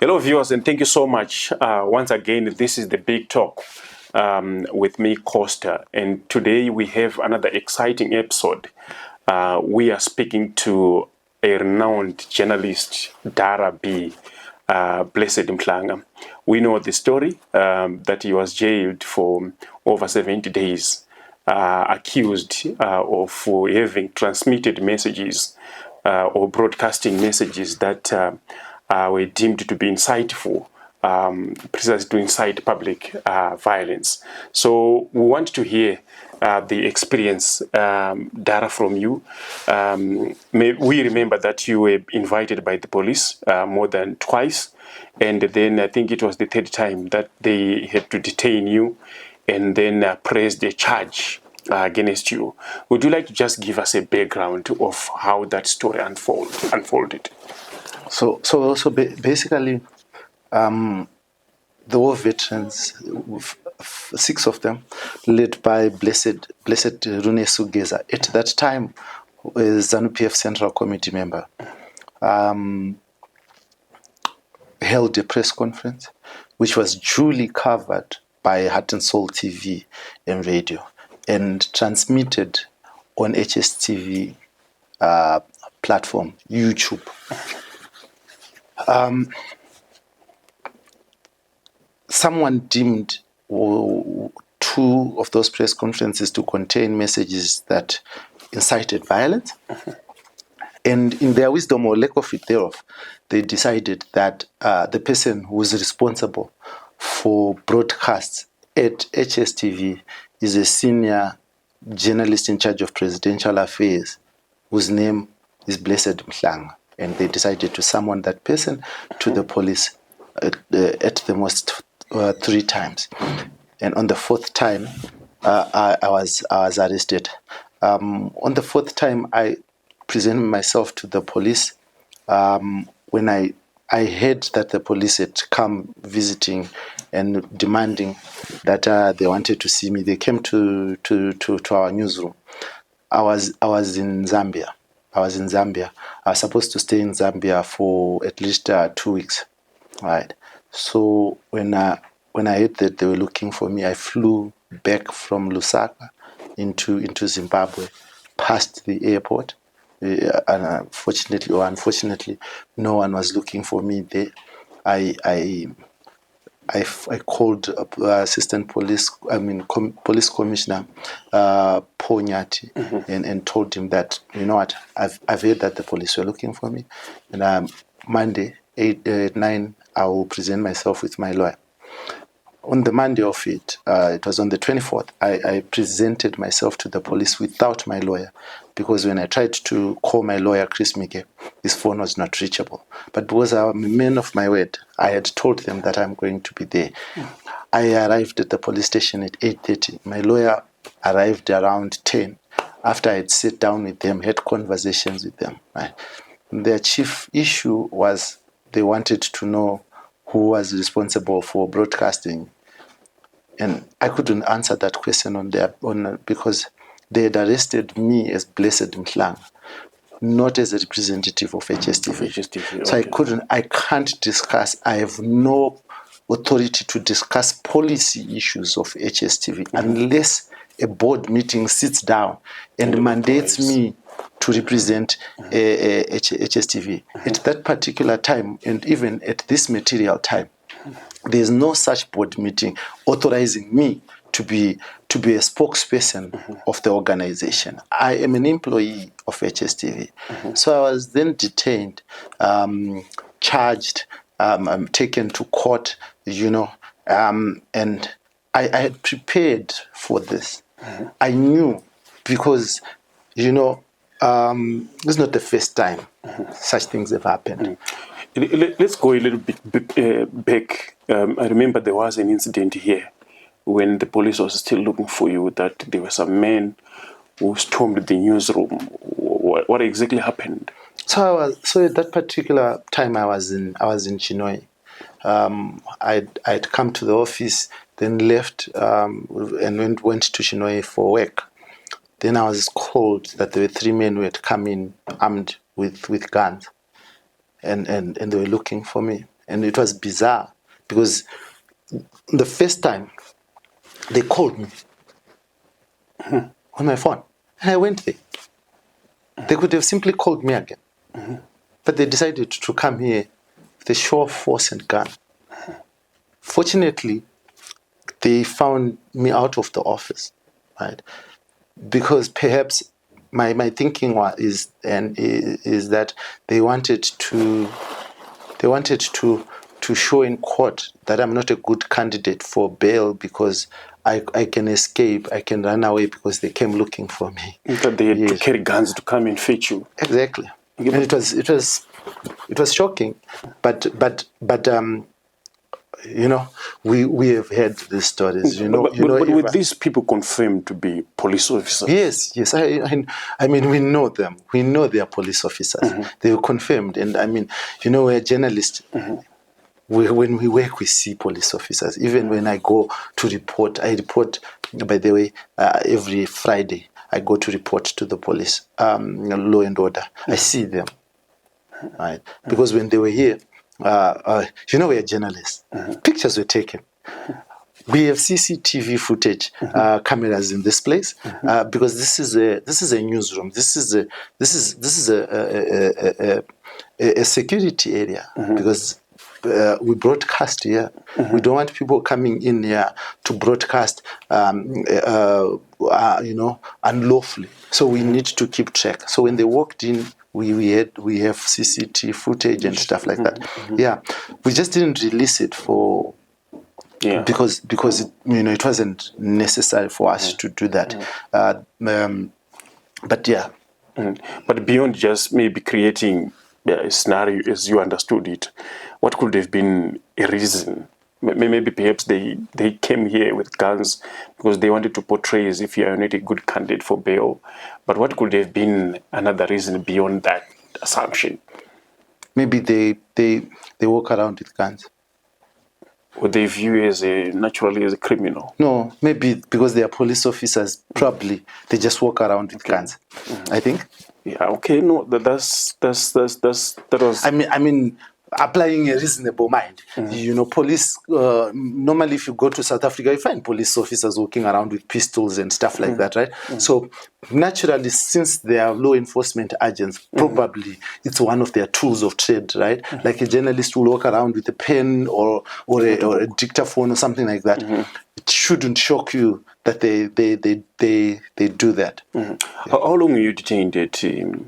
Hello, viewers, and thank you so much. Once again, this is the Big Talk with me, Costa, and today we have another exciting episode. We are speaking to a renowned journalist, Dara B. Blessed Mhlanga. We know the story that he was jailed for over 70 days, accused of having transmitted messages or broadcasting messages that were deemed to be insightful, precisely to incite public violence. So we want to hear the experience, Dara, from you. We remember that you were invited by the police more than twice, and then I think it was the third time that they had to detain you and then pressed a charge against you. Would you like to just give us a background of how that story unfolded? So basically, the war veterans, 6 of them, led by Blessed Rune Sugeza, at that time ZANU-PF Central Committee member, held a press conference which was duly covered by Heart and Soul TV and radio and transmitted on HSTV platform, YouTube. Someone deemed 2 of those press conferences to contain messages that incited violence. And in their wisdom or lack of it thereof, they decided that the person who is responsible for broadcasts at HSTV is a senior journalist in charge of presidential affairs, whose name is Blessed Mhlanga. And they decided to summon that person to the police at the most 3 times. And on the 4th time, I was arrested. On the 4th time, I presented myself to the police. When I heard that the police had come visiting and demanding that they wanted to see me, they came to our newsroom. I was in Zambia. I was supposed to stay in Zambia for at least 2 weeks, right? So when I heard that they were looking for me, I flew back from Lusaka into Zimbabwe, past the airport. And fortunately or unfortunately, no one was looking for me there. I called Assistant Police Commissioner Ponyati and told him that, you know what, I've heard that the police were looking for me, and Monday 9 I will present myself with my lawyer. On the Monday of it was on the 24th, I presented myself to the police without my lawyer, because when I tried to call my lawyer, Chris Mike, his phone was not reachable. But because I'm a man of my word, I had told them that I'm going to be there. I arrived at the police station at 8:30. My lawyer arrived around 10. After I had sat down with them, had conversations with them. Right? Their chief issue was they wanted to know who was responsible for broadcasting. And I couldn't answer that question because they had arrested me as Blessed Mhlanga, not as a representative of HSTV. So okay. I can't discuss, I have no authority to discuss policy issues of HSTV unless a board meeting sits down and mandates me to represent HSTV. At that particular time, and even at this material time, there's no such board meeting authorizing me to be a spokesperson of the organization. I am an employee of HSTV. So I was then detained, charged, taken to court, and I had prepared for this. I knew, because, this is not the first time such things have happened. Let's go a little bit back. I remember there was an incident here when the police was still looking for you, that there were some men who stormed the newsroom. What exactly happened? So at that particular time I was in Chinhoyi. I'd come to the office, then left and went to Chinhoyi for work. Then I was called that there were 3 men who had come in armed with guns, and they were looking for me. And it was bizarre because the first time they called me on my phone, and I went there. They could have simply called me again. But they decided to come here with a show of force and gun. Fortunately, they found me out of the office, right? Because perhaps my thinking is that they wanted to show in court that I'm not a good candidate for bail because I can escape, I can run away because they came looking for me. That they had to carry guns to come and fetch you. Exactly. Yeah, And it was shocking, but we have heard these stories. But with these people confirmed to be police officers. Yes. I mean, we know them. We know they are police officers. They were confirmed, and I mean, we're journalists. When we work, we see police officers. Even when I go to report, I report. By the way, every Friday I go to report to the police, law and order. I see them, right? Because when they were here, we're journalists. Pictures were taken. We have CCTV footage, cameras in this place, because this is a newsroom. This is a security area because we broadcast here. We don't want people coming in here to broadcast, unlawfully. So we need to keep track. So when they walked in, we have CCTV footage and stuff like that. Yeah, we just didn't release it because it wasn't necessary for us to do that. But yeah. But beyond just maybe creating a scenario as you understood it, what could have been a reason? Maybe perhaps they came here with guns because they wanted to portray as if you are not a good candidate for bail. But what could have been another reason beyond that assumption? Maybe they walk around with guns. Or they view you naturally as a criminal? No, maybe because they are police officers. Probably they just walk around with guns. I think. Yeah. Okay. No. That was. I mean, applying a reasonable mind. Police. Normally, if you go to South Africa, you find police officers walking around with pistols and stuff like that, right? So naturally, since they are law enforcement agents, probably it's one of their tools of trade, right? Like a journalist will walk around with a pen or a dictaphone or something like that. It shouldn't shock you that they do that. How long were you detained at the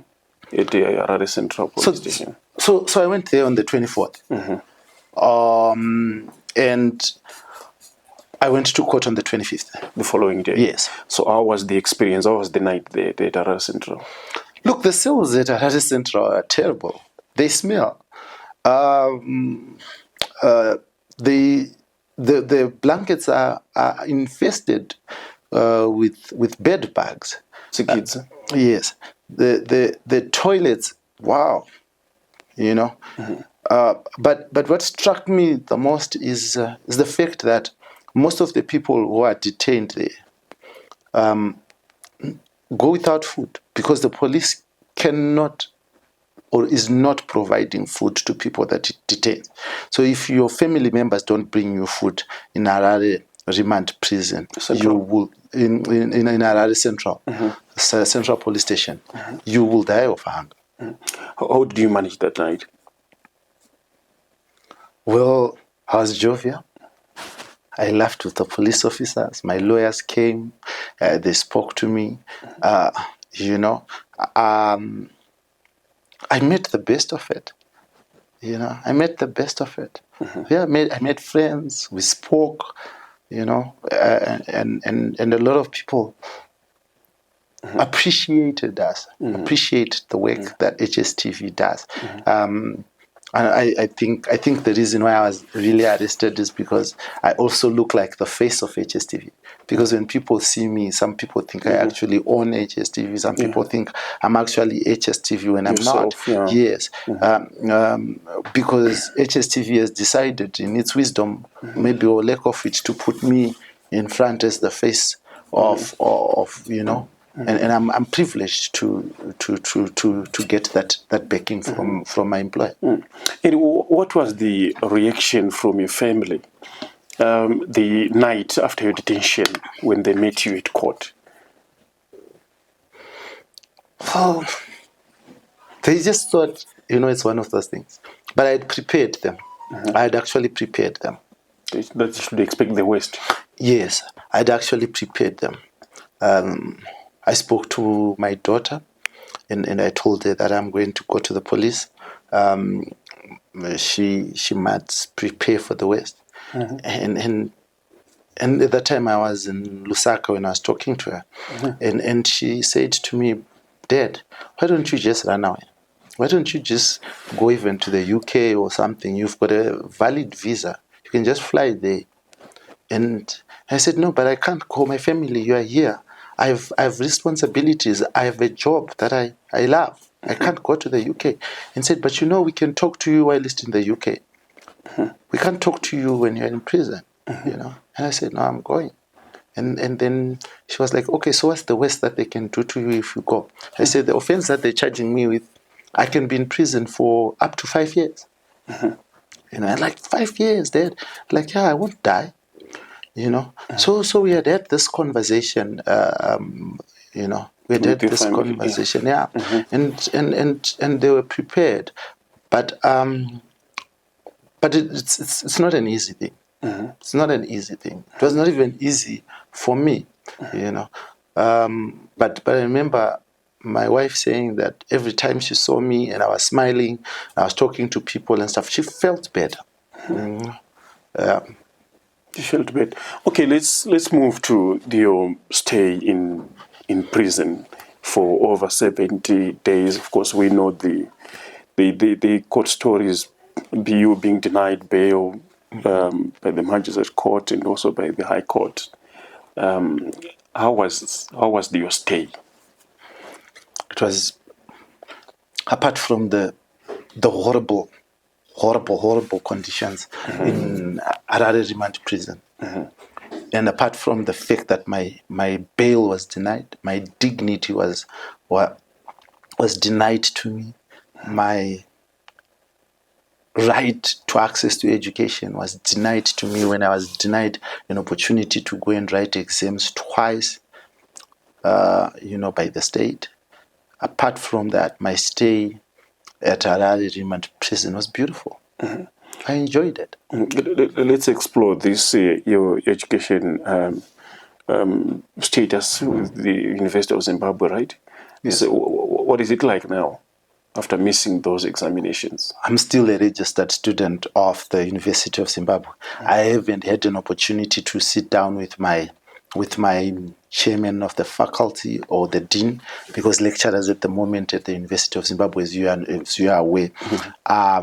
Harare Central Police Station? So I went there on the 24th. And I went to court on the 25th. The following day? Yes. So how was the experience? How was the night there at Harare Central? Look, the cells at Harare Central are terrible. They smell. The blankets are infested with bed bugs. Kids? Yes. The toilets, wow. But what struck me the most is the fact that most of the people who are detained there go without food because the police cannot or is not providing food to people that it detains. So if your family members don't bring you food in Harare remand prison, you will in Harare Central, Central Police Station, you will die of hunger. How did you manage that night? Well, I was jovial. I laughed with the police officers. My lawyers came. They spoke to me. I made the best of it. I made the best of it. Yeah, I made friends. We spoke. And a lot of people appreciated us, appreciate the work that HSTV does. And I think the reason why I was really arrested is because I also look like the face of HSTV. Because when people see me, some people think I actually own HSTV. Some people think I'm actually HSTV when I'm not. Yeah. Yes. Because HSTV has decided in its wisdom, maybe or lack of it, to put me in front as the face of and I'm privileged to get that backing from my employer. And what was the reaction from your family the night after your detention when they met you at court? Oh, they just thought, it's one of those things. But I had prepared them. I had actually prepared them. That you should expect the worst. Yes, I'd actually prepared them. I spoke to my daughter, and I told her that I'm going to go to the police. She might prepare for the worst. And at that time I was in Lusaka when I was talking to her, and she said to me, "Dad, why don't you just run away? Why don't you just go even to the UK or something? You've got a valid visa. You can just fly there." And I said, "No, but I can't go. My family, you are here. I have responsibilities. I have a job that I love. I can't go to the UK." And said, "But we can talk to you while in the UK. We can't talk to you when you're in prison, And I said, "No, I'm going." And then she was like, "Okay, so what's the worst that they can do to you if you go?" I said, "The offense that they're charging me with, I can be in prison for up to 5 years." And like, 5 years, Dad? Like, yeah, I won't die. So we had this conversation, we had this family, conversation, yeah. And they were prepared, but it's not an easy thing. It's not an easy thing. It was not even easy for me, But I remember my wife saying that every time she saw me and I was smiling, I was talking to people and stuff, she felt better. You felt bad. Okay, let's move to your stay in prison for over 70 days. Of course, we know the court stories, you being denied bail by the magistrate court and also by the High Court. How was your stay? It was, apart from the horrible conditions in Harare Remand Prison. And apart from the fact that my bail was denied, my dignity was denied to me, my right to access to education was denied to me when I was denied an opportunity to go and write exams twice, by the state. Apart from that, my stay at Harare Remand Prison was beautiful. I enjoyed it. Let's explore this, your education status with the University of Zimbabwe, right? Yes. So what is it like now after missing those examinations? I'm still a registered student of the University of Zimbabwe. I haven't had an opportunity to sit down with my chairman of the faculty or the dean, because lecturers at the moment at the University of Zimbabwe, as you are aware, are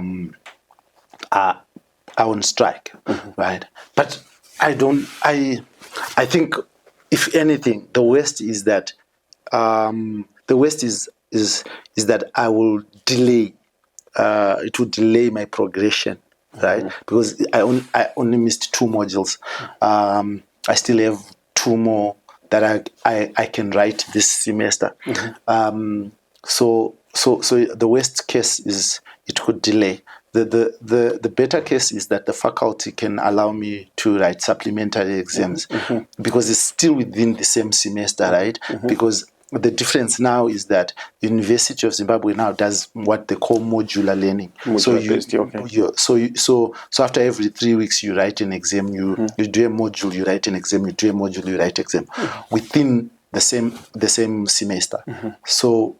on strike, right? But I think, if anything, the worst is that that I will delay. It will delay my progression, right? Because I only missed 2 modules. I still have 2 more that I can write this semester. So the worst case is it could delay. The better case is that the faculty can allow me to write supplementary exams, because it's still within the same semester, right? Because the difference now is that the University of Zimbabwe now does what they call modular learning. So after every 3 weeks you write an exam, you do a module, you write an exam, you do a module, you write exam within the same semester. So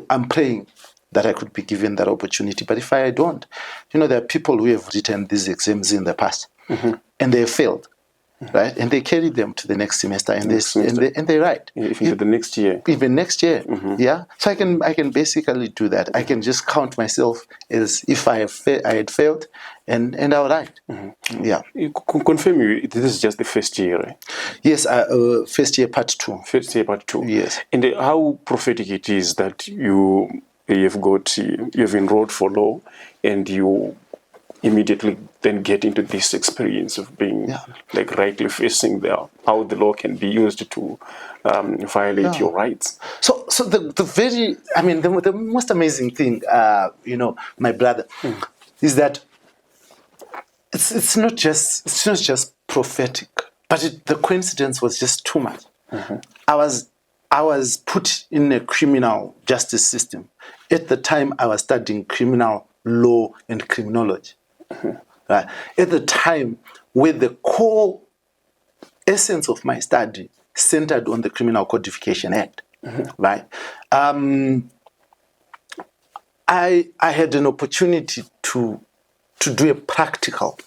I'm praying that I could be given that opportunity. But if I don't, there are people who have written these exams in the past and they failed. Right, and they carry them to the next semester, and they write. Even the next year. Even next year, yeah. So I can basically do that. I can just count myself as if I had failed, and I'll write. Yeah. Confirm you, this is just the first year, right? Yes, first year part 2. First year part 2. Yes. And how prophetic it is that you've enrolled for law, and you immediately then get into this experience of being like rightly facing how the law can be used to violate your rights. So the very, I mean, the most amazing thing, my brother, is that it's not just prophetic, but the coincidence was just too much. I was put in a criminal justice system. At the time, I was studying criminal law and criminology. Right? At the time, where the core essence of my study centered on the Criminal Codification Act, right? I had an opportunity to do a practical,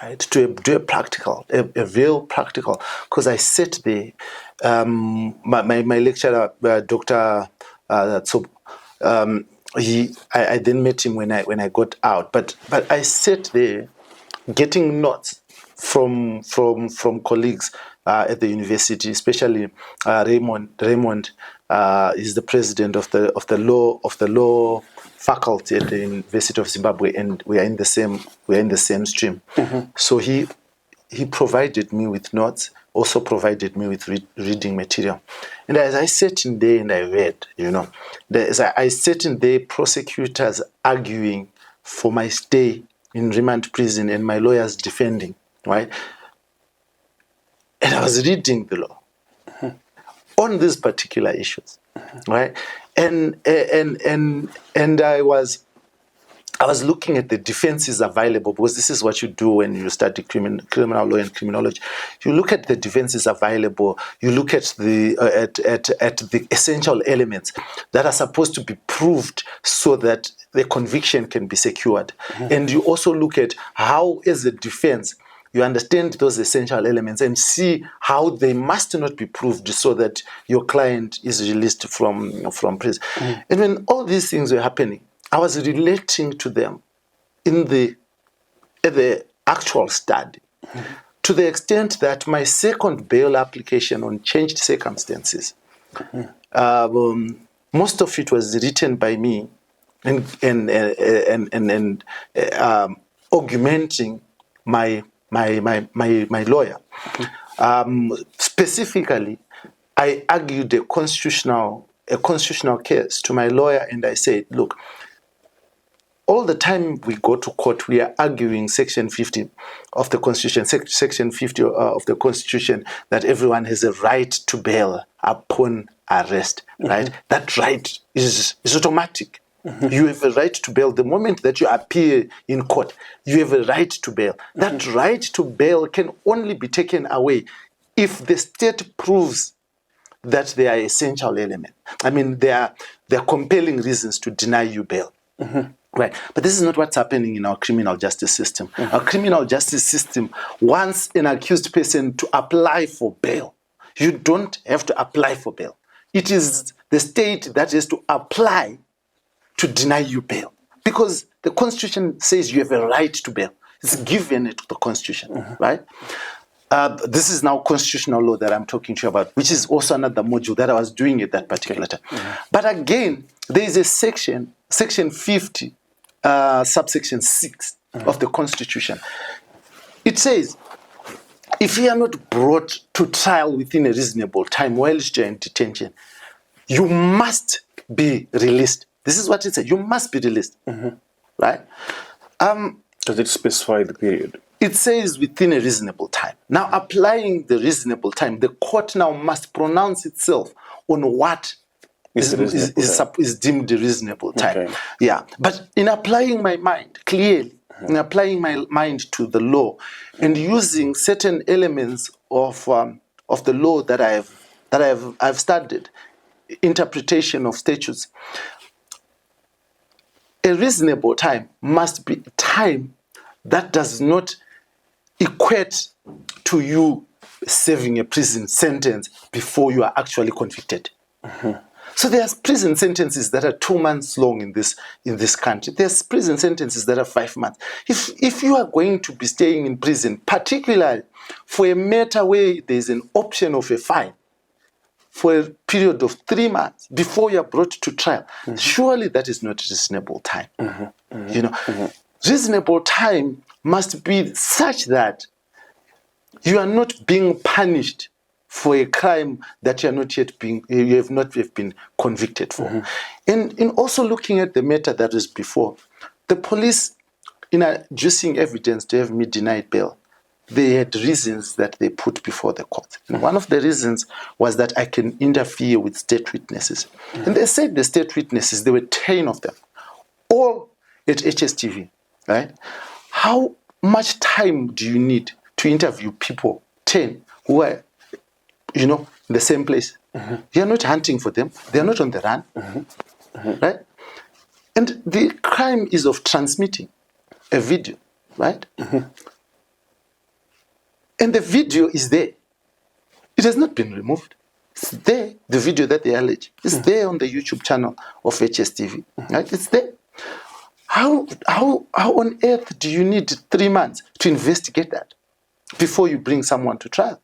right? To do a practical, a real practical, because I sat there. My lecturer, Dr. Tsob, I then met him when I got out, but I sat there getting notes from colleagues at the university, especially Raymond. Raymond is the president of the law faculty at the University of Zimbabwe, and we are in the same stream. So he provided me with notes, also provided me with reading material. And as I sat in there and I read, as I sat in there, prosecutors arguing for my stay in remand prison and my lawyers defending, right? And I was reading the law on these particular issues, right? And I was looking at the defenses available, because this is what you do when you study criminal law and criminology. You look at the defenses available. You look at the at the essential elements that are supposed to be proved so that the conviction can be secured. And you also look at how, as a defense, you understand those essential elements and see how they must not be proved so that your client is released from prison. And when all these things were happening, I was relating to them in the actual study, to the extent that my second bail application on changed circumstances, most of it was written by me and augmenting my lawyer. Specifically, I argued a constitutional case to my lawyer, and I said, look, all the time we go to court, we are arguing Section 50 of the Constitution, Section 50 of the Constitution, that everyone has a right to bail upon arrest, right? That right is automatic. You have a right to bail. The moment that you appear in court, you have a right to bail. That right to bail can only be taken away if the state proves that there are essential elements. I mean, there are compelling reasons to deny you bail. Right. But this is not what's happening in our criminal justice system. Our criminal justice system wants an accused person to apply for bail. You don't have to apply for bail. It is the state that has to apply to deny you bail, because the Constitution says you have a right to bail. It's given to the Constitution, right? This is now constitutional law that I'm talking to you about, which is also another module that I was doing at that particular time. But again, there is a section 50, subsection 6 of the Constitution. It says, if you are not brought to trial within a reasonable time whilst you're in detention, you must be released. This is what it says. You must be released. Right? Does it specify the period? It says within a reasonable time. Now, applying the reasonable time, the court now must pronounce itself on what is deemed a reasonable time. Okay. Yeah. But in applying my mind clearly, in applying my mind to the law and using certain elements of the law that I've studied, interpretation of statutes, a reasonable time must be time that does not equate to you serving a prison sentence before you are actually convicted. So there's prison sentences that are 2 months long in this country. There's prison sentences that are 5 months. If you are going to be staying in prison, particularly for a matter where there's an option of a fine, for a period of 3 months before you are brought to trial, surely that is not a reasonable time. reasonable time must be such that you are not being punished for a crime that you have not yet been convicted for. And in also looking at the matter that is before, the police, in adducing evidence to have me denied bail, they had reasons that they put before the court. And one of the reasons was that I can interfere with state witnesses. And they said the state witnesses, there were 10 of them, all at HSTV, right? How much time do you need to interview people, 10, who are, in the same place? You're not hunting for them. They're not on the run, right? And the crime is of transmitting a video, right? And the video is there. It has not been removed. It's there, the video that they allege. It's there on the YouTube channel of HSTV, right? It's there. How on earth do you need 3 months to investigate that before you bring someone to trial?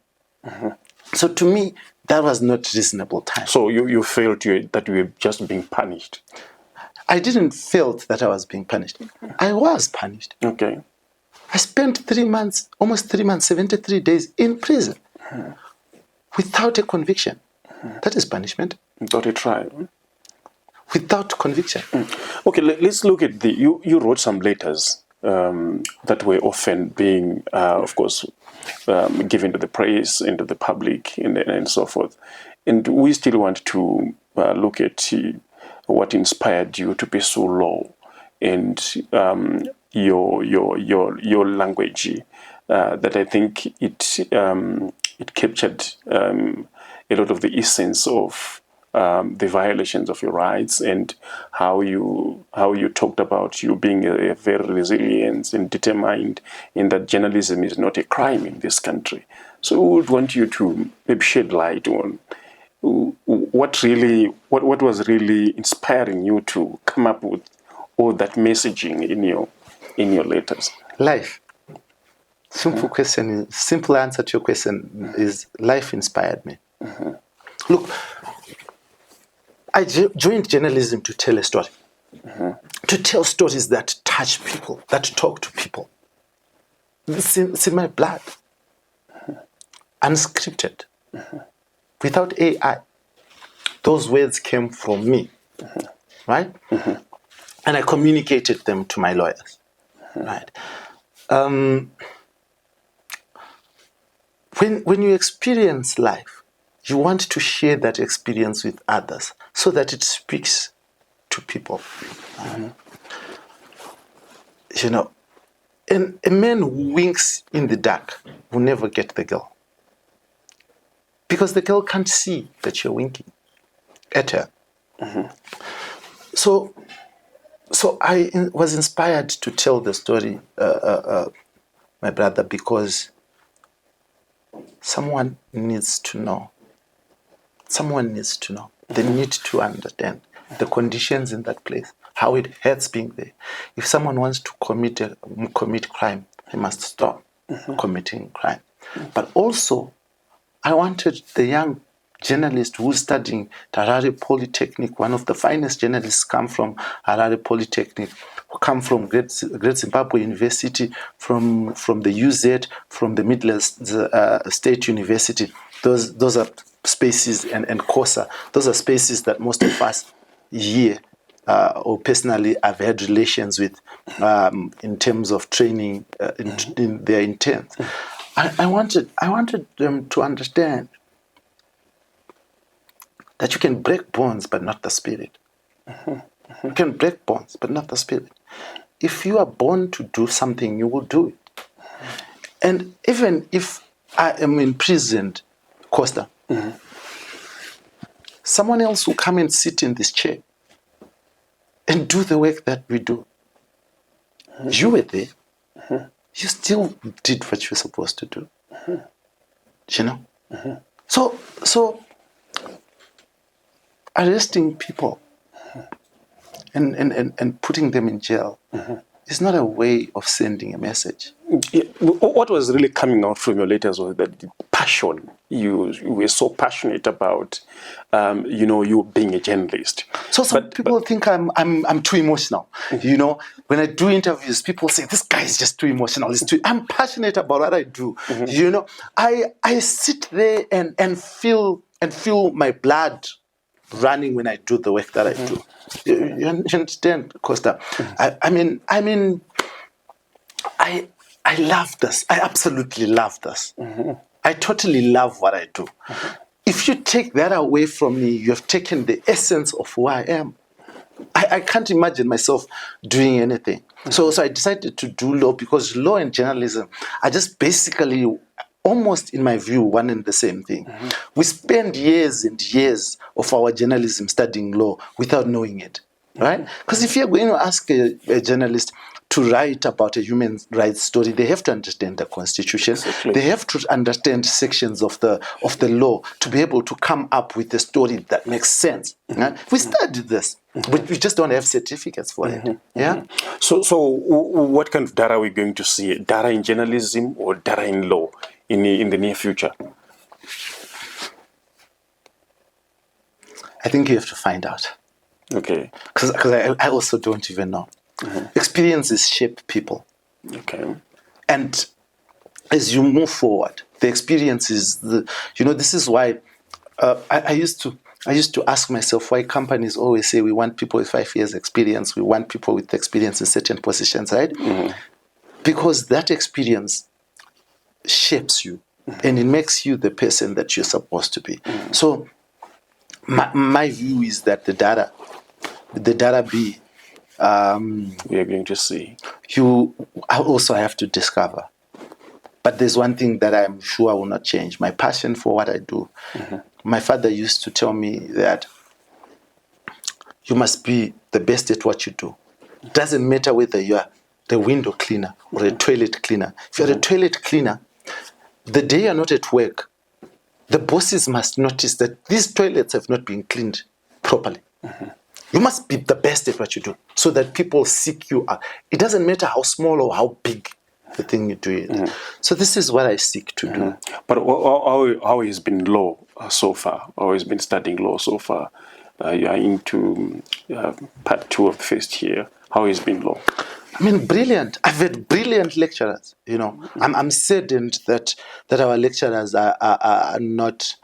So to me, that was not reasonable time. So you felt that you were just being punished? I didn't feel that I was being punished. I was punished. Okay. I spent 3 months, almost 3 months, 73 days in prison without a conviction. That is punishment. Without a trial? Without conviction. Okay, let's look at you wrote some letters that were often being, of course, given to the press and to the public and so forth. And we still want to look at what inspired you to pursue law and your language. That I think it captured a lot of the essence of the violations of your rights and how you talked about you being a very resilient and determined in that journalism is not a crime in this country. So we would want you to maybe shed light on what was really inspiring you to come up with all that messaging in your letters. Life. Simple answer to your question is life inspired me. Look, I joined journalism to tell a story. To tell stories that touch people, that talk to people. It's in my blood. Unscripted. Without AI. Those words came from me. Right? And I communicated them to my lawyers. Right? When you experience life, you want to share that experience with others so that it speaks to people. And a man who winks in the dark will never get the girl. Because the girl can't see that you're winking at her. So I was inspired to tell the story, my brother, because someone needs to know. Someone needs to know. They need to understand the conditions in that place, how it hurts being there. If someone wants to commit crime, he must stop committing crime. But also, I wanted the young journalist who's studying at Harare Polytechnic, one of the finest journalists come from Harare Polytechnic, who come from Great Zimbabwe University, from the UZ, from the Midlands State University. Those are spaces, and COSA, those are spaces that most of us here or personally I've had relations with in terms of training in their intent. I wanted them to understand that you can break bonds but not the spirit. You can break bonds but not the spirit. If you are born to do something, you will do it. And even if I am imprisoned, Costa, someone else will come and sit in this chair and do the work that we do. You were there. You still did what you were supposed to do. You know? So arresting people and putting them in jail is not a way of sending a message. Yeah. What was really coming out from your letters was that the passion you were so passionate about, you being a journalist. So some people think I'm too emotional. You know, when I do interviews, people say this guy is just too emotional. I'm passionate about what I do. You know, I sit there and feel my blood running when I do the work that I do. You understand, Costa? I love this. I absolutely love this. I totally love what I do. If you take that away from me, you have taken the essence of who I am. I can't imagine myself doing anything. So I decided to do law because law and journalism are just basically, almost in my view, one and the same thing. We spend years and years of our journalism studying law without knowing it, right? Because if you're going to ask a journalist to write about a human rights story, they have to understand the Constitution. Exactly. They have to understand sections of the law to be able to come up with a story that makes sense. Right? We studied this, but we just don't have certificates for it. Yeah. So what kind of data are we going to see? Data in journalism or data in law in the near future? I think you have to find out. Okay. Because I also don't even know. Experiences shape people. Okay. And as you move forward, the experiences, this is why I used to ask myself why companies always say we want people with 5 years experience, we want people with experience in certain positions, right? Because that experience shapes you and it makes you the person that you're supposed to be. So my view is that the data be we are going to see. You also have to discover. But there's one thing that I'm sure I will not change: my passion for what I do. My father used to tell me that you must be the best at what you do. It doesn't matter whether you are the window cleaner or a toilet cleaner. If you're a toilet cleaner, the day you're not at work, the bosses must notice that these toilets have not been cleaned properly. You must be the best at what you do so that people seek you out. It doesn't matter how small or how big the thing you do is. So this is what I seek to do. But how has been law so far? How has been studying law so far? You are into part 2 of the first year. How has been law? I mean, brilliant. I've had brilliant lecturers. You know, I'm saddened that our lecturers are not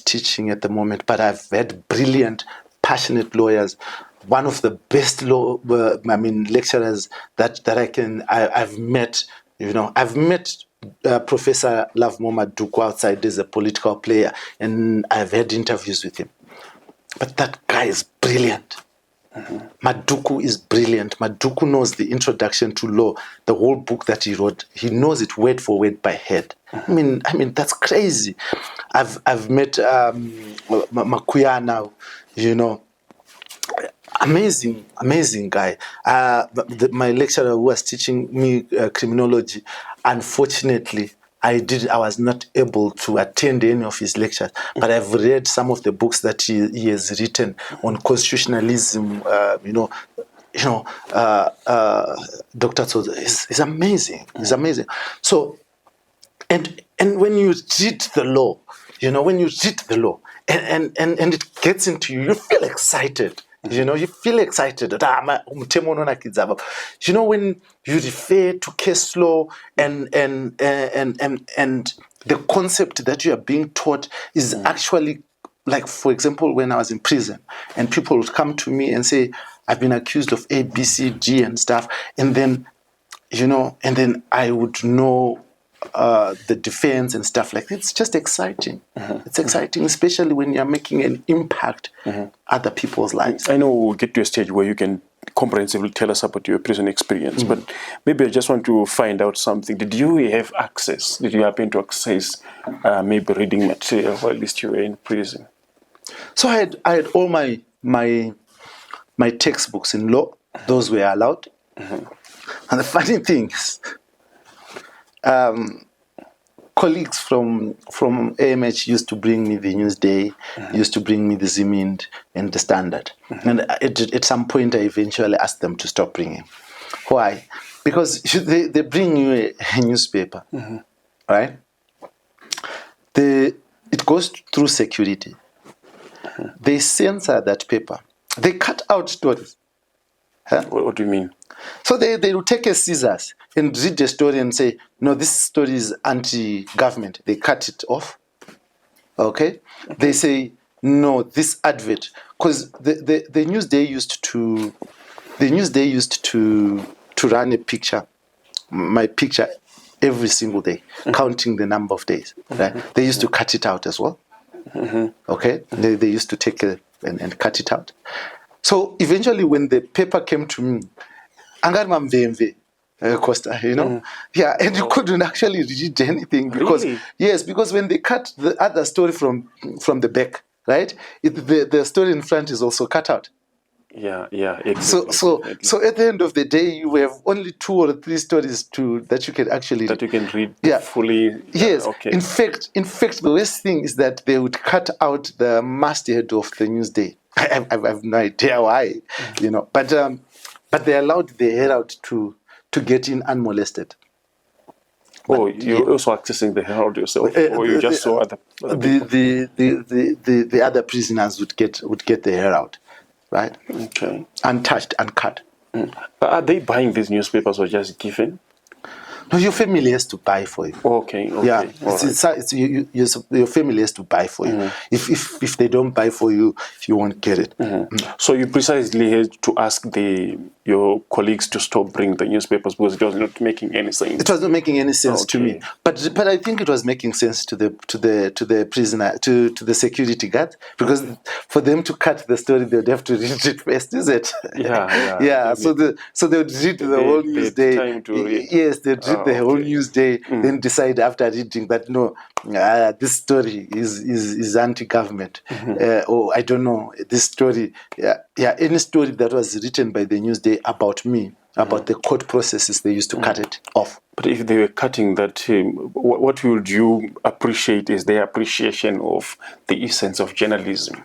teaching at the moment. But I've had brilliant, passionate lawyers. One of the best lecturers that I've met. You know, I've met Professor Love Duku outside as a political player, and I've had interviews with him. But that guy is brilliant. Maduku is brilliant. Maduku knows the introduction to law, the whole book that he wrote. He knows it word for word by head. I mean that's crazy. I've met Makuya now, you know. Amazing guy. My lecturer who was teaching me criminology, unfortunately, I was not able to attend any of his lectures, but I've read some of the books that he has written on constitutionalism. Dr. Tsozo is amazing. He's amazing. So, and when you read the law, and it gets into you, you feel excited. You feel excited. When you refer to case law and the concept that you are being taught is actually, like, for example, when I was in prison and people would come to me and say, I've been accused of A, B, C, D and stuff. And then, I would know the defense and stuff like that. It's just exciting. It's exciting, especially when you're making an impact other people's lives. I know we'll get to a stage where you can comprehensively tell us about your prison experience, but maybe I just want to find out something. Did you have access? Did you happen to access maybe reading material while at least you were in prison? So I had all my textbooks in law. Those were allowed. And the funny thing is, colleagues from AMH used to bring me the Newsday, used to bring me the Zimind and the Standard. And at some point, I eventually asked them to stop bringing. Why? Because they bring you a newspaper, right? it goes through security. They censor that paper. They cut out stories. What do you mean? So they will take a scissors and read the story and say, no, this story is anti-government. They cut it off. Okay? They say, no, this advert, because the Newsday used to run a picture, my picture, every single day, counting the number of days. Right? They used to cut it out as well. Okay? They used to take it and cut it out. So eventually, when the paper came to me, Costa, yeah, and you couldn't actually read anything because Really? yes, because when they cut the other story from the back, right, the story in front is also cut out. Yeah, exactly. So at the end of the day, you have only 2 or 3 stories that you can actually that you can read Yeah. fully. Yes. Okay. In fact, the worst thing is that they would cut out the masthead of the Newsday. I have no idea why, but they allowed the Herald to get in unmolested. Oh, you're also accessing the Herald yourself, or you just saw other people? The other prisoners would get the Herald, right? Okay. Untouched, uncut. Are they buying these newspapers or just given? No, your family has to buy for you. Okay. Yeah, All right. your family has to buy for you. If they don't buy for you, you won't get it. So you precisely had to ask your colleagues to stop bringing the newspapers because it was not making any sense. It was not making any sense to me, but I think it was making sense to the prisoner, to the security guard, because for them to cut the story, they would have to read it first, is it? Yeah. So they would read the whole Newsday. Time to read. Yes, they'd read the whole Newsday, then decide after reading that no, this story is anti-government, or I don't know, this story, any story that was written by the Newsday about me, about the court processes, they used to cut it off. But if they were cutting that, what would you appreciate is their appreciation of the essence of journalism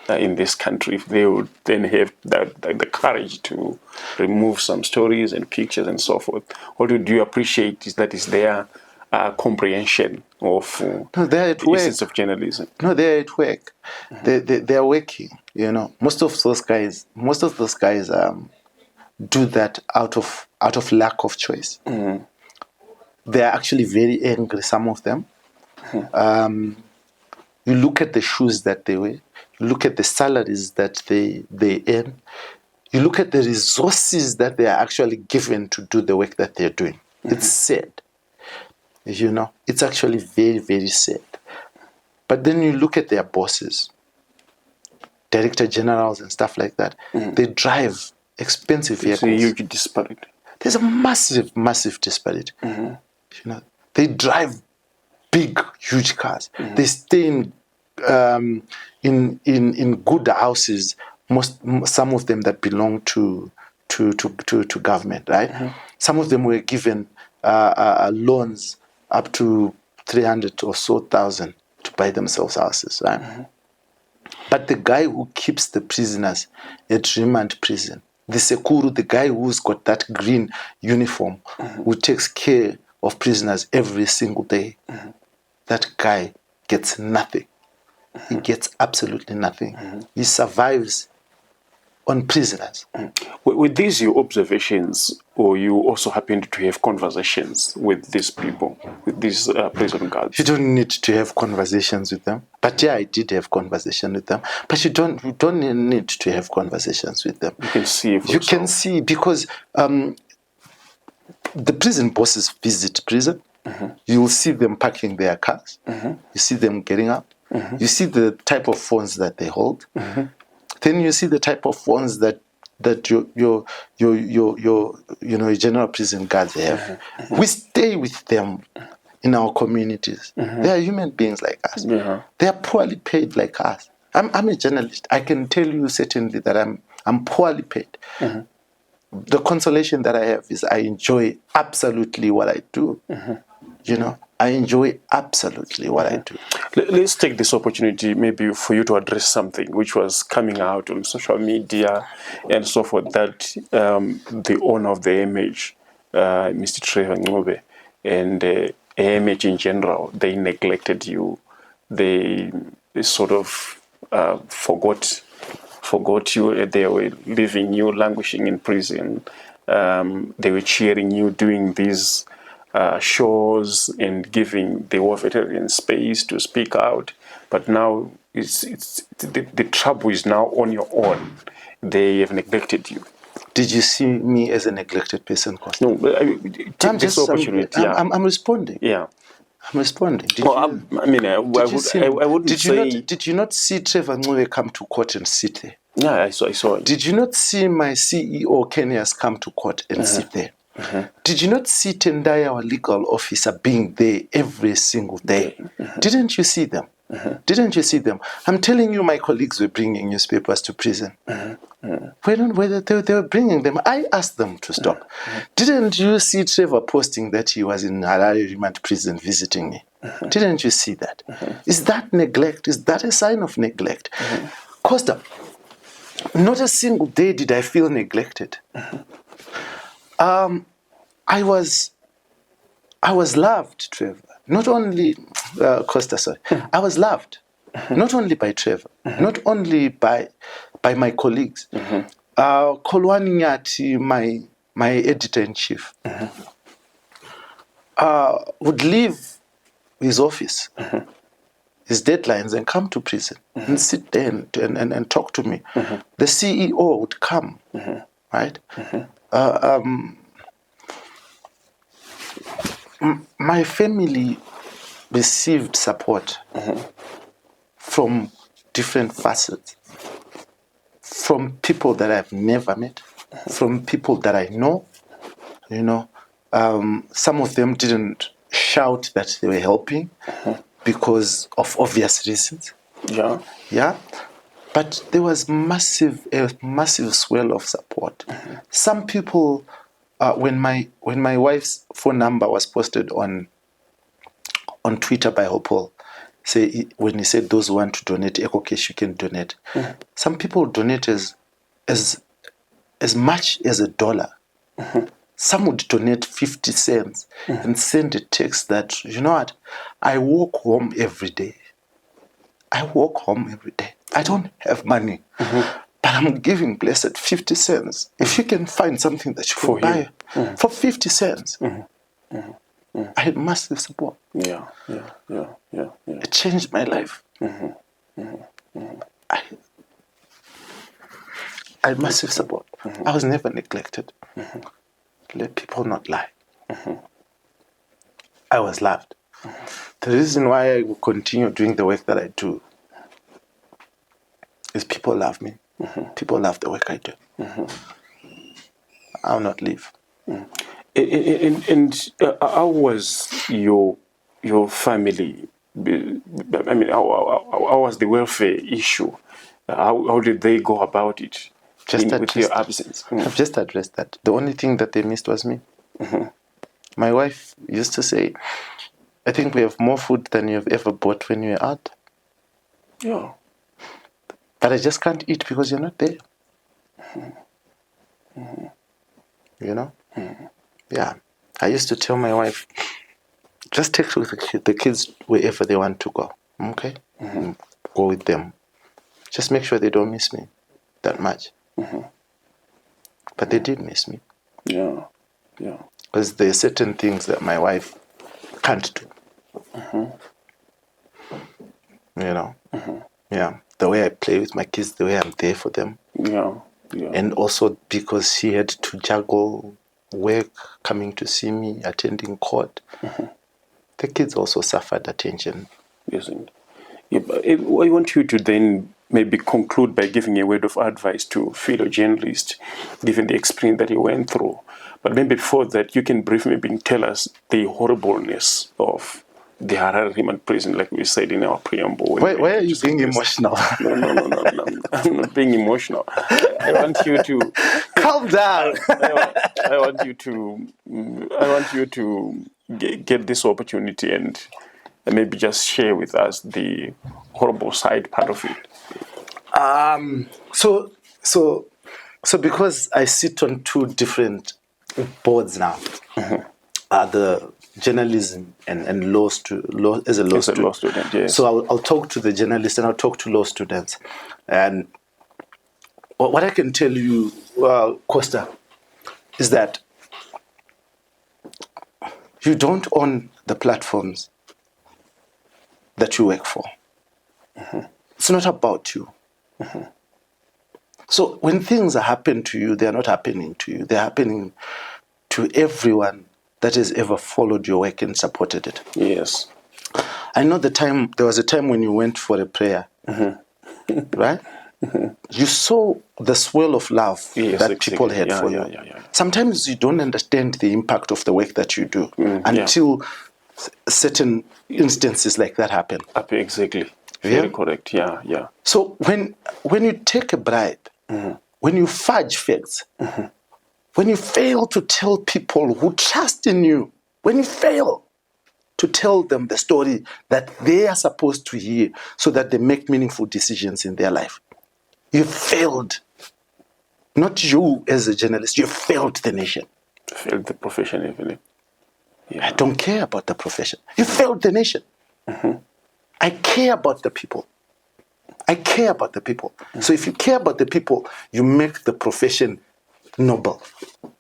in this country? If they would then have the courage to remove some stories and pictures and so forth, what would you appreciate is their comprehension of the essence of journalism? No, they're at work. They're working. Most of those guys do that out of lack of choice. They're actually very angry, some of them. You look at the shoes that they wear, you look at the salaries that they earn, you look at the resources that they are actually given to do the work that they're doing. It's sad. It's actually very, very sad. But then you look at their bosses, director generals and stuff like that. They drive expensive vehicles. There's a huge disparity. There's a massive, massive disparity. They drive big, huge cars. They stay in good houses. Some of them that belong to government, right? Some of them were given loans up to 300 or so thousand to buy themselves houses, right? But the guy who keeps the prisoners at remand prison, the Sekuru, the guy who's got that green uniform, who takes care of prisoners every single day, that guy gets nothing. He gets absolutely nothing. He survives on prisoners. With these your observations, or you also happened to have conversations with these people, with these prison guards? You don't need to have conversations with them. But yeah, I did have conversations with them. But you don't need to have conversations with them. You can see for You yourself. can see because the prison bosses visit prison. You will see them parking their cars. You see them getting up. You see the type of phones that they hold. Then you see the type of phones that your general prison guards have. We stay with them in our communities. They are human beings like us. They are poorly paid like us. I'm a journalist. I can tell you certainly that I'm poorly paid. The consolation that I have is I enjoy absolutely what I do. I enjoy absolutely what I do. Let's take this opportunity maybe for you to address something which was coming out on social media and so forth, that the owner of the image, Mr. Trevor Ngobe, and AMH in general, they neglected you they sort of forgot you. They were leaving you languishing in prison. They were cheering you, doing these shows and giving the war veterans space to speak out. But now the trouble is now on your own. They have neglected you. Did you see me as a neglected person, Costa? No, take this opportunity. I'm responding. Yeah. I'm responding. Did you not see Trevor Ncube come to court and sit there? Yeah, I saw it. Did you not see my CEO Kenyas come to court and sit there? Did you not see Tendai, our legal officer, being there every single day? Didn't you see them? Didn't you see them? I'm telling you, my colleagues were bringing newspapers to prison. Whether they were bringing them, I asked them to stop. Didn't you see Trevor posting that he was in Harare Remand prison visiting me? Didn't you see that? Is that neglect? Is that a sign of neglect? Costa, not a single day did I feel neglected. I was loved, Trevor. Not only Costa, sorry. I was loved, not only by Trevor, not only by my colleagues. Kolwani Nyati, my editor-in-chief, would leave his office, his deadlines, and come to prison and sit there and talk to me. The CEO would come, right? My family received support from different facets, from people that I've never met, from people that I know. You know, some of them didn't shout that they were helping because of obvious reasons. Yeah. But there was a massive swell of support. Some people, when my wife's phone number was posted on Twitter by Hopol, when he said those who want to donate Echo Cash, you can donate. Some people donate as much as $1. Some would donate 50 cents and send a text that, you know what, I walk home every day. I don't have money, but I'm giving Blessed 50 cents. If you can find something that you can buy for 50 cents, I had massive support. Yeah. It changed my life. I had massive support. I was never neglected. Let people not lie. I was loved. The reason why I will continue doing the work that I do is people love me. People love the work I do. I'll not leave. And how was your family? I mean, how was the welfare issue? How did they go about it with your absence? I've just addressed that. The only thing that they missed was me. My wife used to say, I think we have more food than you've ever bought when you were out. Yeah. But I just can't eat because you're not there. You know? Yeah. I used to tell my wife, just take the kids wherever they want to go. Okay? Go with them. Just make sure they don't miss me that much. But they did miss me. Yeah. Because there are certain things that my wife can't do. You know? Yeah. The way I play with my kids, the way I'm there for them. Yeah. And also because she had to juggle work, coming to see me, attending court. The kids also suffered attention. Yes. Yeah, I want you to then maybe conclude by giving a word of advice to fellow journalists, given the experience that you went through. But maybe before that, you can briefly tell us the horribleness of the Harare Remand prison, like we said in our preamble. Why are you being emotional? No. I'm not being emotional. I want you to calm down. I want you to get this opportunity and maybe just share with us the horrible side part of it. So because I sit on two different boards now, the journalism and law as a law As a student. law student, yes. So I'll talk to the journalists and I'll talk to law students. And what I can tell you, Costa, is that you don't own the platforms that you work for. It's not about you. So when things happen to you, they're not happening to you. They're happening to everyone that has ever followed your work and supported it. Yes. I know there was a time when you went for a prayer, right? You saw the swell of love that people had for you. Sometimes you don't understand the impact of the work that you do until certain instances like that happen. Exactly. Very correct. Yeah. So when you take a bribe, when you fudge facts, when you fail to tell people who trust in you, when you fail to tell them the story that they are supposed to hear so that they make meaningful decisions in their life, you failed. Not you as a journalist, you failed the nation. Failed the profession, even. I don't care about the profession. You failed the nation. I care about the people. I care about the people. So if you care about the people, you make the profession noble.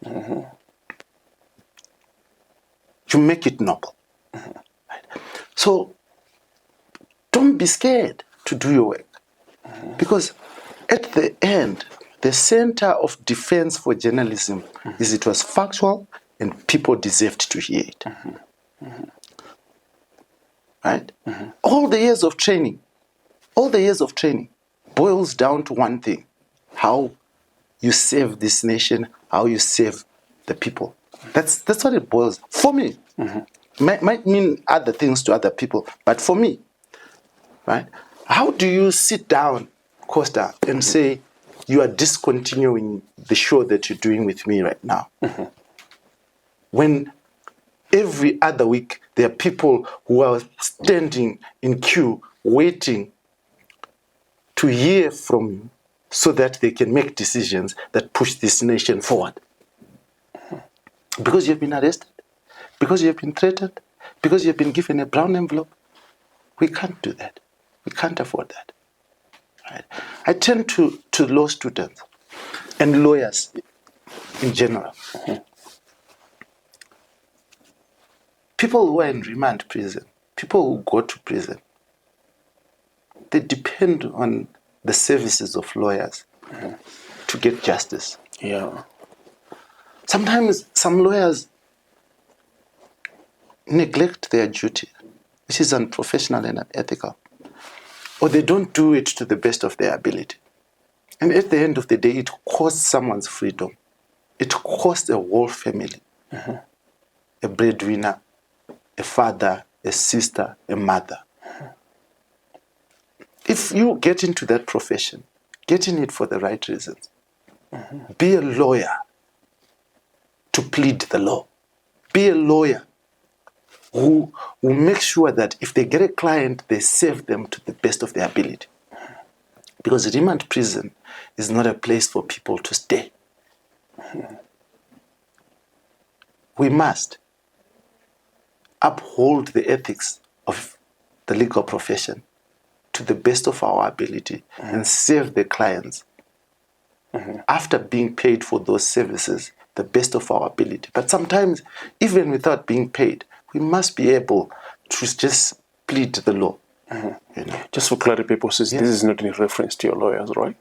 You make it noble. Right? So don't be scared to do your work. Because at the end, the center of defense for journalism is it was factual and people deserved to hear it. Right? All the years of training boils down to one thing: how you save this nation, how you save the people. That's what it boils. For me, might mean other things to other people, but for me, right? How do you sit down, Costa, and say you are discontinuing the show that you're doing with me right now? When every other week there are people who are standing in queue waiting to hear from you so that they can make decisions that push this nation forward. Because you've been arrested, because you've been threatened, because you've been given a brown envelope. We can't do that. We can't afford that. Right? I turn to law students and lawyers in general. People who are in remand prison, people who go to prison, they depend on the services of lawyers to get justice. Yeah. Sometimes some lawyers neglect their duty, which is unprofessional and unethical, or they don't do it to the best of their ability. And at the end of the day, it costs someone's freedom. It costs a whole family, a breadwinner, a father, a sister, a mother. If you get into that profession, get in it for the right reasons. Be a lawyer to plead the law. Be a lawyer who will make sure that if they get a client, they serve them to the best of their ability. Because remand prison is not a place for people to stay. We must uphold the ethics of the legal profession to the best of our ability and serve the clients after being paid for those services the best of our ability. But sometimes, even without being paid, we must be able to just plead the law. You know? Just for clarity purposes, this is not in reference to your lawyers, right?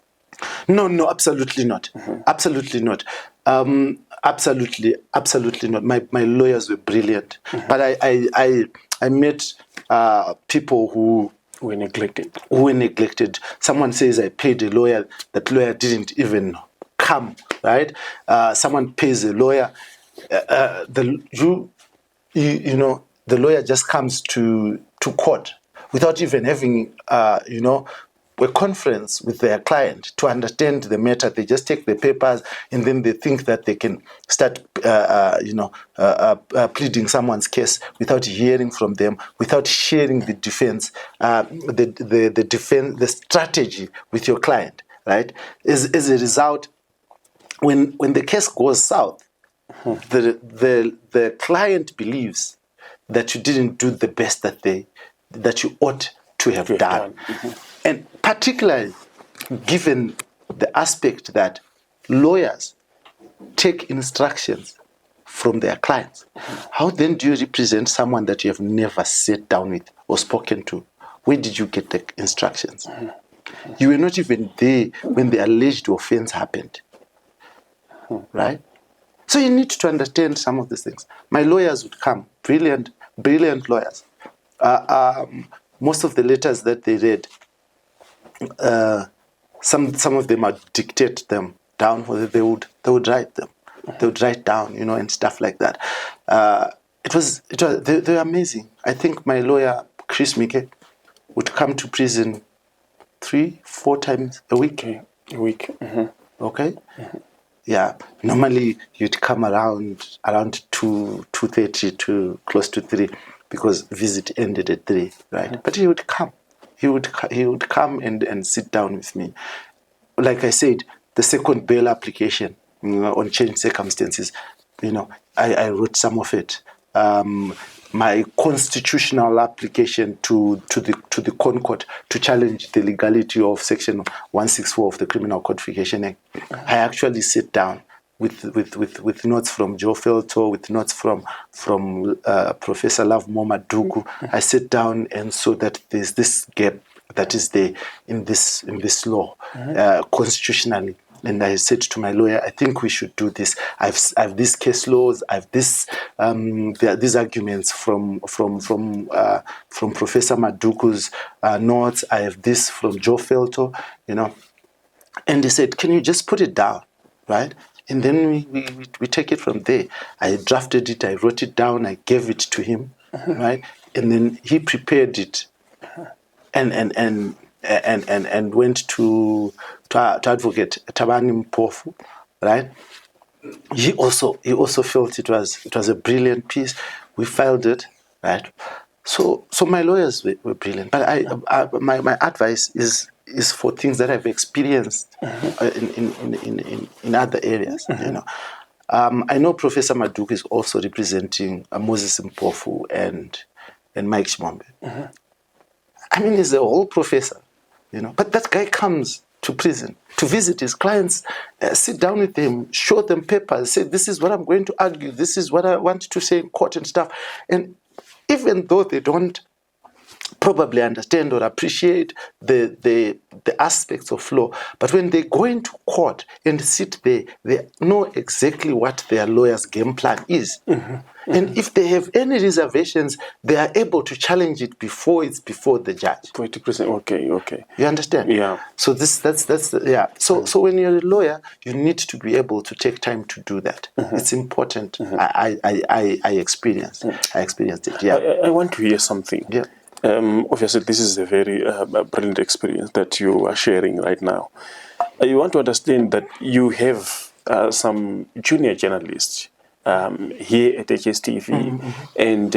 No, absolutely not. Absolutely not. Absolutely not. My lawyers were brilliant, but I met people who were neglected. Someone says I paid a lawyer. That lawyer didn't even come. Right? Someone pays a lawyer. You know, the lawyer just comes to court without even having a conference with their client to understand the matter. They just take the papers and then they think that they can start pleading someone's case without hearing from them, without sharing the defense, the strategy with your client. Right? As a result, when the case goes south, the client believes that you didn't do the best that you ought to have done. And particularly given the aspect that lawyers take instructions from their clients. How then do you represent someone that you have never sat down with or spoken to? Where did you get the instructions? You were not even there when the alleged offense happened, right? So you need to understand some of these things. My lawyers would come, brilliant lawyers. Most of the letters that they read, some of them I'd dictate them down, or they would write them. They would write down, and stuff like that. They were amazing. I think my lawyer, Chris Mike, would come to prison 3-4 times a week. Okay? Yeah. Normally you'd come around 2:30 to close to 3 because visit ended at 3, right? But he would come. He would come and sit down with me. Like I said, the second bail application on changed circumstances, I wrote some of it. My constitutional application to the Concord to challenge the legality of Section 164 of the Criminal Codification Act. I actually sit down with notes from Joe Felto, with notes from Professor Love Momadugu. I sit down and saw that there's this gap that is there in this law constitutionally. And I said to my lawyer, I think we should do this. I've these case laws. I've this there are these arguments from Professor Maduku's notes. I have this from Joe Felto, And he said, can you just put it down, right? And then we take it from there. I drafted it. I wrote it down. I gave it to him, right? And then he prepared it, and went to Advocate Tabani Mpofu, right? He also felt it was a brilliant piece. We filed it, right? So my lawyers were brilliant. But my advice is for things that I've experienced in other areas. I know Professor Maduku is also representing Moses Mpofu and Mike Shimombe. I mean, he's a whole professor, But that guy comes to prison to visit his clients, sit down with them, show them papers, say, this is what I'm going to argue, this is what I want to say in court and stuff. And even though they don't probably understand or appreciate the aspects of law, but when they go into court and sit there, they know exactly what their lawyer's game plan is. And if they have any reservations, they are able to challenge it before the judge. Okay. You understand? Yeah. So yeah. So when you're a lawyer, you need to be able to take time to do that. It's important. I experienced it. Yeah. I want to hear something. Yeah. Obviously, this is a very brilliant experience that you are sharing right now. You want to understand that you have some junior journalists here at HSTV and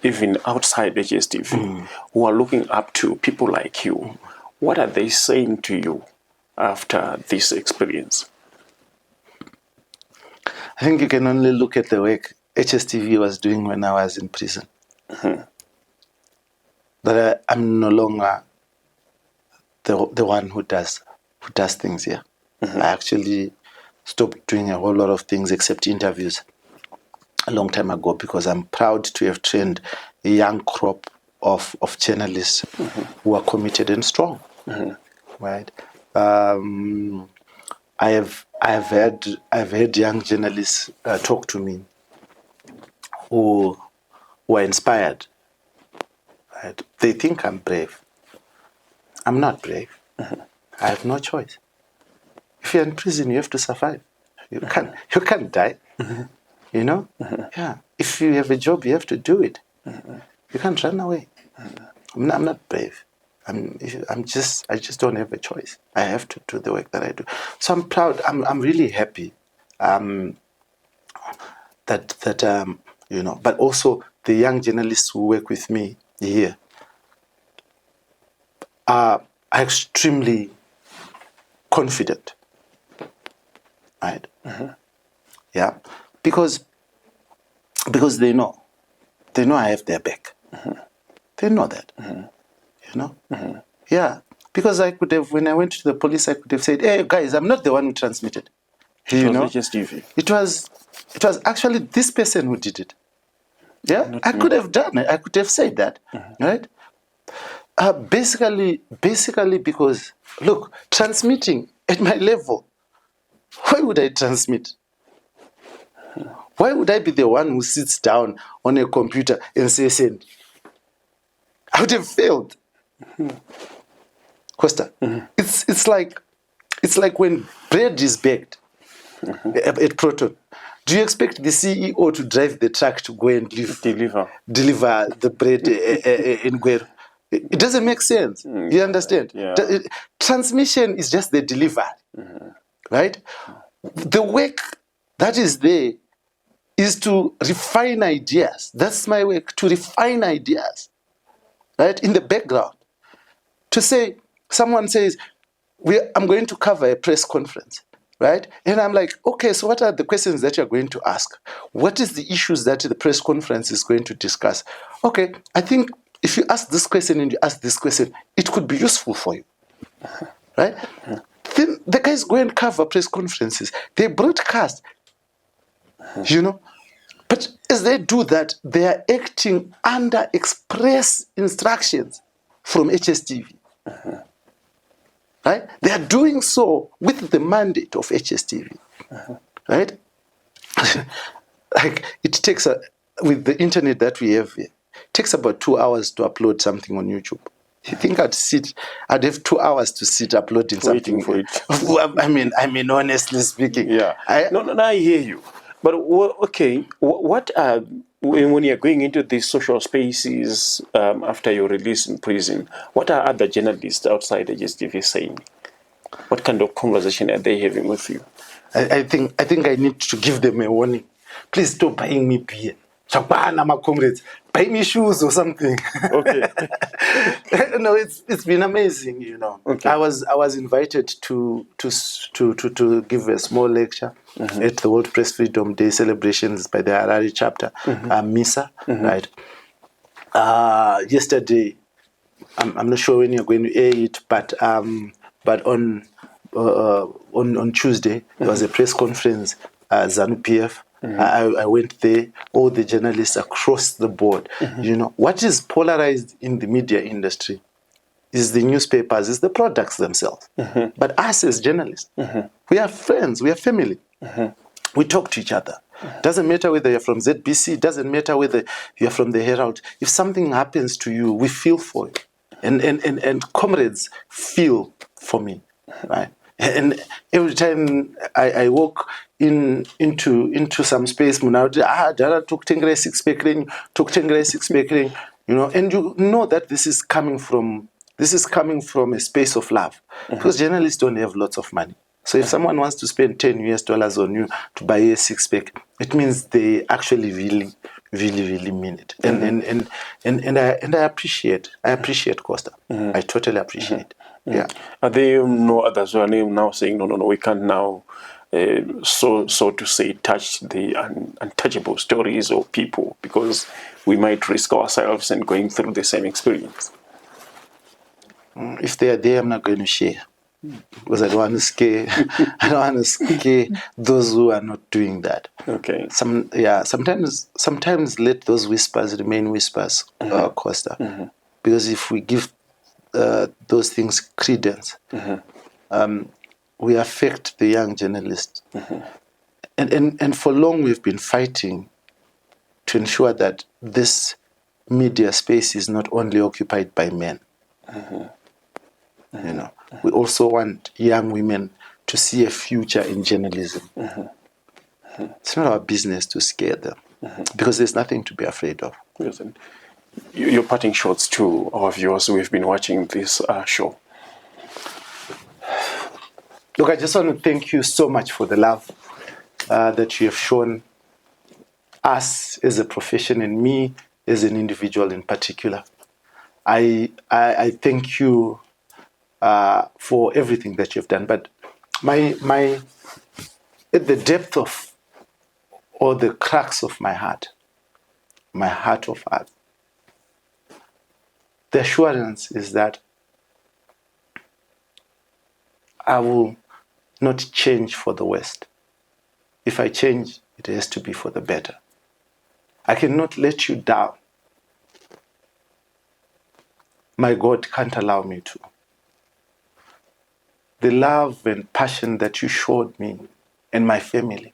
even outside HSTV who are looking up to people like you. What are they saying to you after this experience? I think you can only look at the work HSTV was doing when I was in prison. That I'm no longer the one who does things here. I actually stopped doing a whole lot of things except interviews a long time ago because I'm proud to have trained a young crop of journalists who are committed and strong. Right? I've had young journalists talk to me who are inspired. Right? They think I'm brave. I'm not brave. I have no choice. If you're in prison, you have to survive. You can't die. Yeah. If you have a job, you have to do it. You can't run away. I'm not brave. I just don't have a choice. I have to do the work that I do. So I'm proud. I'm really happy. But also the young journalists who work with me here are extremely confident. Right? Yeah. because they know I have their back. They know that, Yeah, because I could have, when I went to the police, I could have said, "Hey guys, I'm not the one who transmitted." It was HSTV. It was actually this person who did it. Yeah, I could have done it. I could have said that, right? Basically, because look, transmitting at my level, why would I transmit? Why would I be the one who sits down on a computer and says send? I would have failed. Costa, it's like when bread is baked at Proton. Do you expect the CEO to drive the truck to go and deliver the bread in Guero? It doesn't make sense. You understand? Yeah. Transmission is just the delivery, right? The work that is there is to refine ideas. That's my work, to refine ideas, right? In the background. To say, someone says, I'm going to cover a press conference, right? And I'm like, okay, so what are the questions that you're going to ask? What is the issues that the press conference is going to discuss? Okay, I think if you ask this question and you ask this question, it could be useful for you, right? Then the guys go and cover press conferences. They broadcast, But as they do that, they are acting under express instructions from HSTV. Right? They are doing so with the mandate of HSTV. Right? Like it takes with the internet that we have here, it takes about 2 hours to upload something on YouTube. You think I'd have 2 hours to sit uploading something for it? I mean, honestly speaking. Yeah. No, I hear you. But okay, what are, when you're going into these social spaces after your release in prison, what are other journalists outside HSTV saying? What kind of conversation are they having with you? I think I need to give them a warning. Please stop buying me beer. My comrades, buy me shoes or something. Okay. No, it's been amazing, Okay. I was invited to give a small lecture at the World Press Freedom Day celebrations by the Harare chapter, MISA, right? Yesterday, I'm not sure when you're going to air it, but on Tuesday there was a press conference, ZANU-PF. I went there, all the journalists across the board. What is polarized in the media industry is the newspapers, is the products themselves. But us as journalists, we are friends, we are family. We talk to each other. Doesn't matter whether you're from ZBC, doesn't matter whether you're from the Herald. If something happens to you, we feel for you. And comrades feel for me, right? And every time I walk into some space, Dara took 10 six pack, and you know that this is coming from a space of love, because journalists don't have lots of money. So if someone wants to spend $10 on you to buy a six pack, it means they actually really mean it. And I appreciate Costa. I totally appreciate. Yeah. Are there no others who are now saying, no, we can't now, so to say, touch the untouchable stories of people because we might risk ourselves and going through the same experience? If they are there, I'm not going to share, because I don't want to scare. I don't want to scare those who are not doing that. Okay. Sometimes let those whispers remain whispers, Costa, because if we give those things credence, we affect the young journalist. And for long we've been fighting to ensure that this media space is not only occupied by men. We also want young women to see a future in journalism. It's not our business to scare them, because there's nothing to be afraid of. Yes, and your parting shots to our viewers who have been watching this show. Look, I just want to thank you so much for the love that you have shown us as a profession and me as an individual in particular. I thank you for everything that you've done. But my at the depth or the cracks of my heart of heart. The assurance is that I will not change for the worst. If I change, it has to be for the better. I cannot let you down. My God can't allow me to. The love and passion that you showed me and my family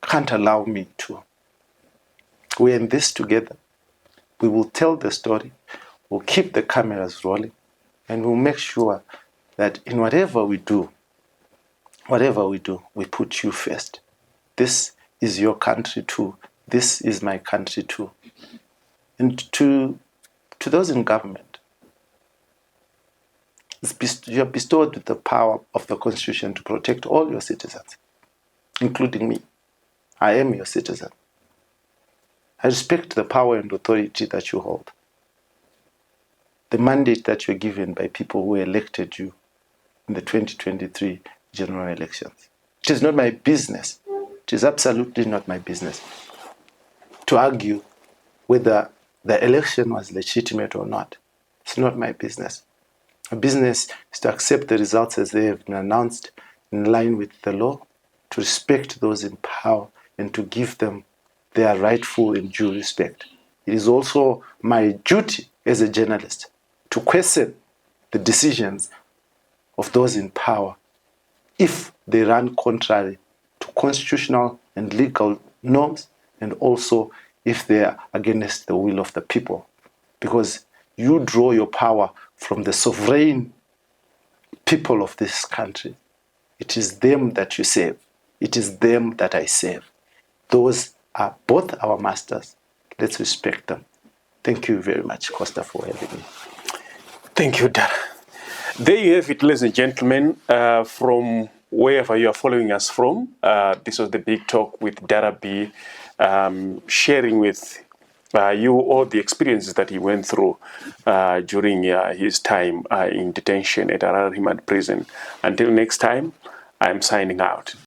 can't allow me to. We're in this together. We will tell the story. We'll keep the cameras rolling. And we'll make sure that in whatever we do, we put you first. This is your country too. This is my country too. And to those in government, you are bestowed with the power of the Constitution to protect all your citizens, including me. I am your citizen. I respect the power and authority that you hold, the mandate that you're given by people who elected you in the 2023 general elections. It is not my business. It is absolutely not my business to argue whether the election was legitimate or not. It's not my business. My business is to accept the results as they have been announced in line with the law, to respect those in power, and to give them their rightful and due respect. It is also my duty as a journalist to question the decisions of those in power if they run contrary to constitutional and legal norms, and also if they are against the will of the people. Because you draw your power from the sovereign people of this country. It is them that you save. It is them that I save. Those are both our masters. Let's respect them. Thank you very much, Costa, for having me. Thank you, Dara. There you have it, ladies and gentlemen, from wherever you are following us from. This was the Big Talk with Dara B, sharing with you all the experiences that he went through during his time in detention at Harare Remand Prison. Until next time, I'm signing out.